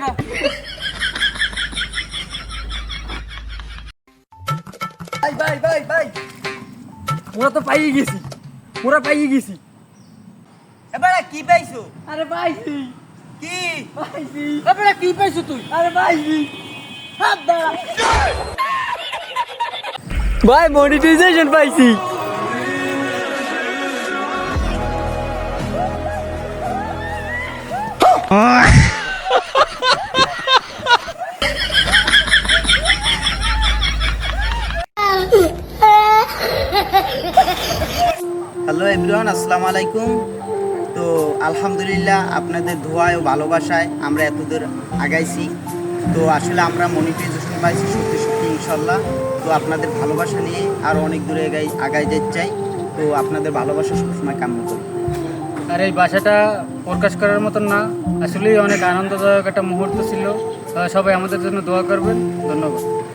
বেটা। ভাই ভাই ভাই ভাই, ওরা তো পাইয়ে গেছি, ওরা পাইয়ে গেছি। এবারে কি পাইছো? আরে পাইছি, কি পাইছি। এবারে কি পাইছো তুই? আরে পাইছি। হাত দাঁড়া। ভাই মনিটাইজেশন পাইছি। হ্যালো এভরিওয়ান, আসসালামু আলাইকুম। তো আলহামদুলিল্লাহ আপনাদের দোয়ায় ও ভালোবাসায় আমরা এতদূর আগাইছি। তো আসলে আমরা মনিটাইজেশন পাইছি সত্যি সত্যি ইনশাল্লাহ। তো আপনাদের ভালোবাসা নিয়ে আরও অনেক দূরে আগাই যেতে চাই। তো আপনাদের ভালোবাসা সবসময় কাম্য করি। আর এই বাসাটা প্রকাশ করার মতন না, আসলেই অনেক আনন্দদায়ক একটা মুহূর্ত ছিল। সবাই আমাদের জন্য দোয়া করবেন। ধন্যবাদ।